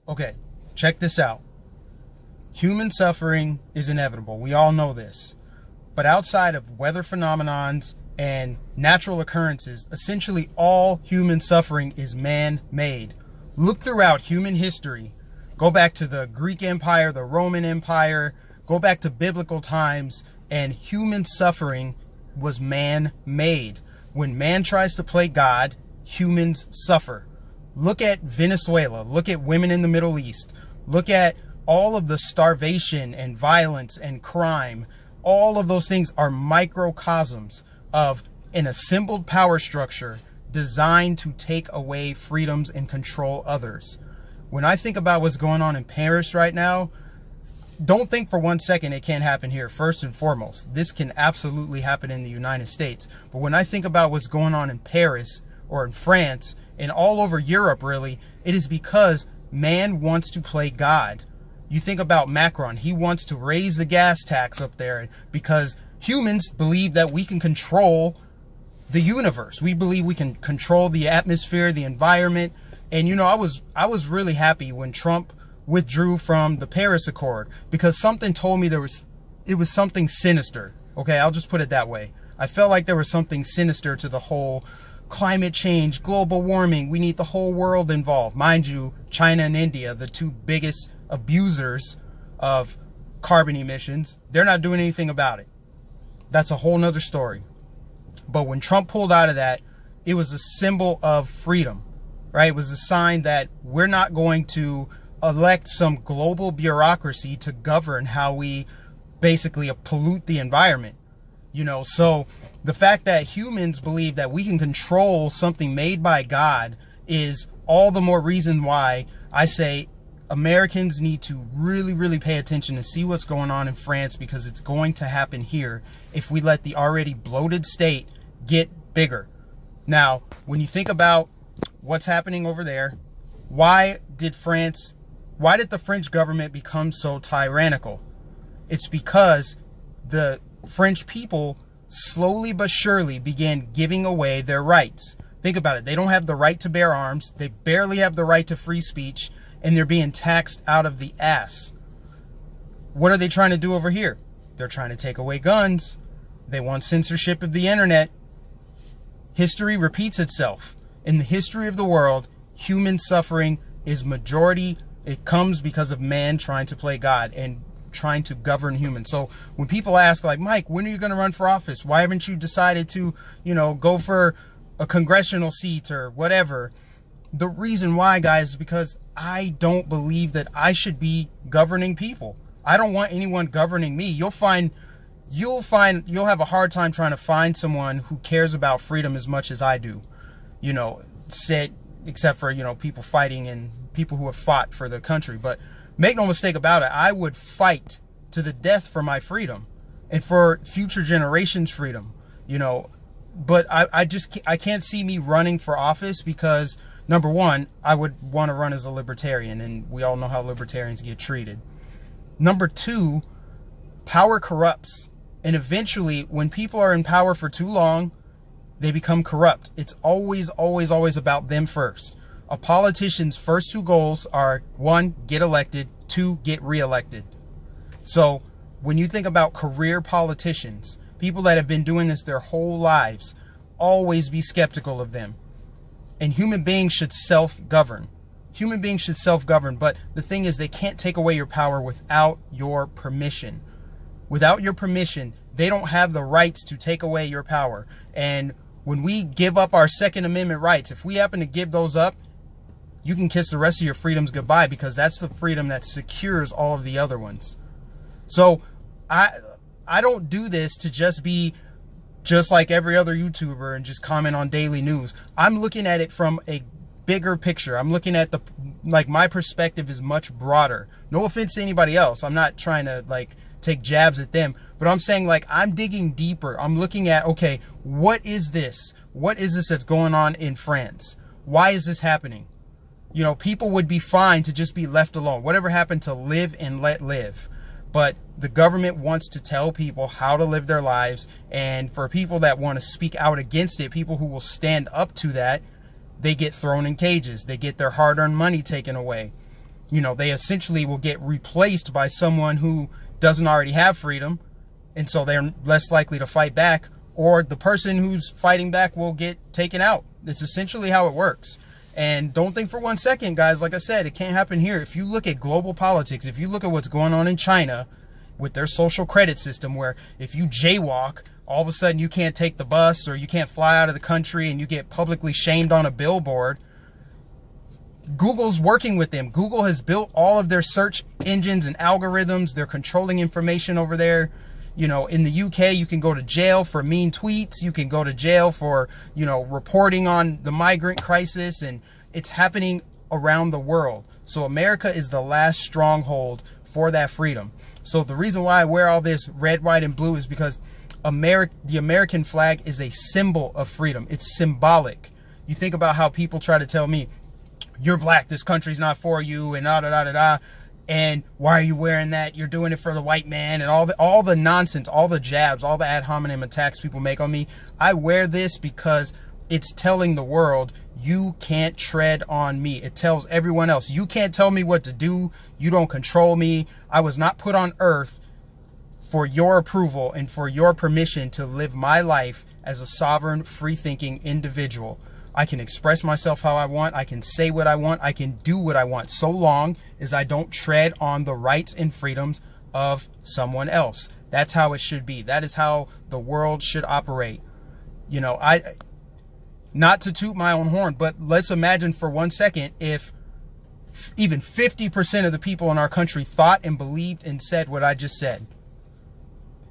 Okay, check this out. Human suffering is inevitable. We all know this. But outside of weather phenomenons and natural occurrences, essentially all human suffering is man-made. Look throughout human history. Go back to the Greek Empire, the Roman Empire, go back to biblical times, and human suffering was man-made. When man tries to play God, humans suffer. Look at Venezuela. Look at women in the Middle East. Look at all of the starvation and violence and crime. All of those things are microcosms of an assembled power structure designed to take away freedoms and control others. When I think about what's going on in Paris right now, don't think for 1 second it can't happen here. First and foremost, this can absolutely happen in the United States. But when I think about what's going on in Paris or in France and all over Europe, really, it is because man wants to play God. You think about Macron, he wants to raise the gas tax up there because humans believe that we can control the universe. We believe we can control the atmosphere, the environment. And you know, I was really happy when Trump withdrew from the Paris Accord because something told me it was something sinister. Okay, I'll just put it that way. I felt like there was something sinister to the whole climate change, global warming. We need the whole world involved. Mind you, China and India, the two biggest abusers of carbon emissions, they're not doing anything about it. That's a whole nother story. But when Trump pulled out of that, it was a symbol of freedom, right? It was a sign that we're not going to elect some global bureaucracy to govern how we basically pollute the environment. You know, so the fact that humans believe that we can control something made by God is all the more reason why I say Americans need to really, really pay attention to see what's going on in France, because it's going to happen here if we let the already bloated state get bigger. Now, when you think about what's happening over there, why did the French government become so tyrannical? It's because the French people slowly but surely began giving away their rights. Think about it. They don't have the right to bear arms. They barely have the right to free speech, and they're being taxed out of the ass. What are they trying to do over here? They're trying to take away guns. They want censorship of the internet. History repeats itself. In the history of the world, human suffering is majority. It comes because of man trying to play God and trying to govern humans. So when people ask, like, Mike, when are you going to run for office? Why haven't you decided to, you know, go for a congressional seat or whatever? The reason why, guys, is because I don't believe that I should be governing people. I don't want anyone governing me. You'll have a hard time trying to find someone who cares about freedom as much as I do. You know, except for, you know, people fighting and people who have fought for the country. But make no mistake about it, I would fight to the death for my freedom and for future generations' freedom, you know. But I can't see me running for office because, number one, I would want to run as a libertarian, and we all know how libertarians get treated. Number two, power corrupts. And eventually, when people are in power for too long, they become corrupt. It's always, always, always about them first. A politician's first two goals are, one, get elected, two, get reelected. So when you think about career politicians, people that have been doing this their whole lives, always be skeptical of them. And human beings should self-govern. Human beings should self-govern, but the thing is, they can't take away your power without your permission. Without your permission, they don't have the rights to take away your power. And when we give up our Second Amendment rights, if we happen to give those up, you can kiss the rest of your freedoms goodbye, because that's the freedom that secures all of the other ones. So I don't do this to just be just like every other YouTuber and just comment on daily news. I'm looking at it from a bigger picture. I'm looking at my perspective is much broader. No offense to anybody else. I'm not trying to take jabs at them, but I'm saying, I'm digging deeper. I'm looking at, okay, what is this? What is this that's going on in France? Why is this happening? You know, people would be fine to just be left alone. Whatever happened to live and let live? But the government wants to tell people how to live their lives. And for people that want to speak out against it, people who will stand up to that, they get thrown in cages. They get their hard-earned money taken away. you know, they essentially will get replaced by someone who doesn't already have freedom, and so they're less likely to fight back, or the person who's fighting back will get taken out. It's essentially how it works. And don't think for 1 second, guys, like I said, it can't happen here. If you look at global politics, if you look at what's going on in China with their social credit system, where if you jaywalk, all of a sudden you can't take the bus or you can't fly out of the country and you get publicly shamed on a billboard. Google's working with them. Google has built all of their search engines and algorithms. They're controlling information over there. You know, in the UK, you can go to jail for mean tweets. You can go to jail for, you know, reporting on the migrant crisis, and it's happening around the world. So America is the last stronghold for that freedom. So the reason why I wear all this red, white, and blue is because the American flag is a symbol of freedom. It's symbolic. You think about how people try to tell me, you're black, this country's not for you, and da-da-da-da-da. And why are you wearing that? You're doing it for the white man, and all the nonsense, all the jabs, all the ad hominem attacks people make on me. I wear this because it's telling the world, you can't tread on me. It tells everyone else, you can't tell me what to do. You don't control me. I was not put on earth for your approval and for your permission to live my life as a sovereign, free-thinking individual. I can express myself how I want. I can say what I want. I can do what I want, so long as I don't tread on the rights and freedoms of someone else. That's how it should be. That is how the world should operate. You know, not to toot my own horn, but let's imagine for 1 second if even 50% of the people in our country thought and believed and said what I just said.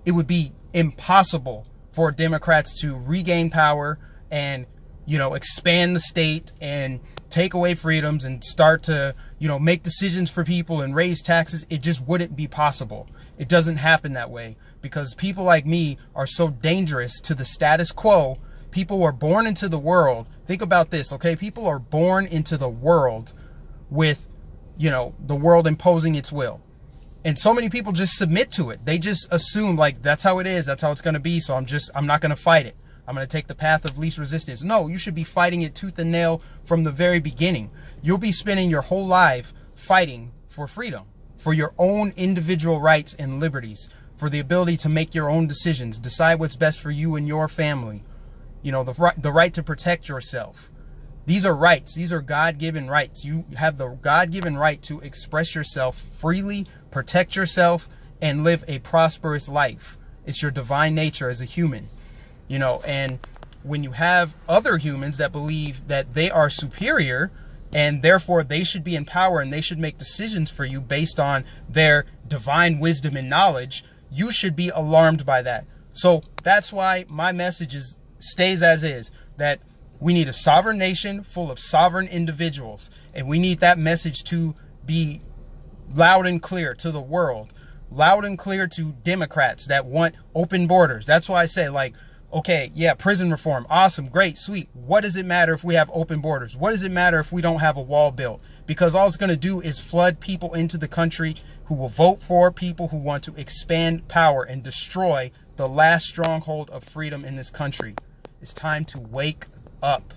It would be impossible for Democrats to regain power and, you know, expand the state and take away freedoms and start to, you know, make decisions for people and raise taxes. It just wouldn't be possible. It doesn't happen that way because people like me are so dangerous to the status quo. People are born into the world. Think about this, okay? People are born into the world with, you know, the world imposing its will. And so many people just submit to it. They just assume, like, that's how it is. That's how it's going to be. So I'm not going to fight it. I'm going to take the path of least resistance. No, you should be fighting it tooth and nail from the very beginning. You'll be spending your whole life fighting for freedom, for your own individual rights and liberties, for the ability to make your own decisions, decide what's best for you and your family. You know, the right to protect yourself. These are rights. These are God-given rights. You have the God-given right to express yourself freely, protect yourself, and live a prosperous life. It's your divine nature as a human. You know, and when you have other humans that believe that they are superior and therefore they should be in power and they should make decisions for you based on their divine wisdom and knowledge, you should be alarmed by that. So that's why my message stays as is, that we need a sovereign nation full of sovereign individuals. And we need that message to be loud and clear to the world, loud and clear to Democrats that want open borders. That's why I say, like, okay, yeah, prison reform, awesome, great, sweet. What does it matter if we have open borders? What does it matter if we don't have a wall built? Because all it's going to do is flood people into the country who will vote for people who want to expand power and destroy the last stronghold of freedom in this country. It's time to wake up.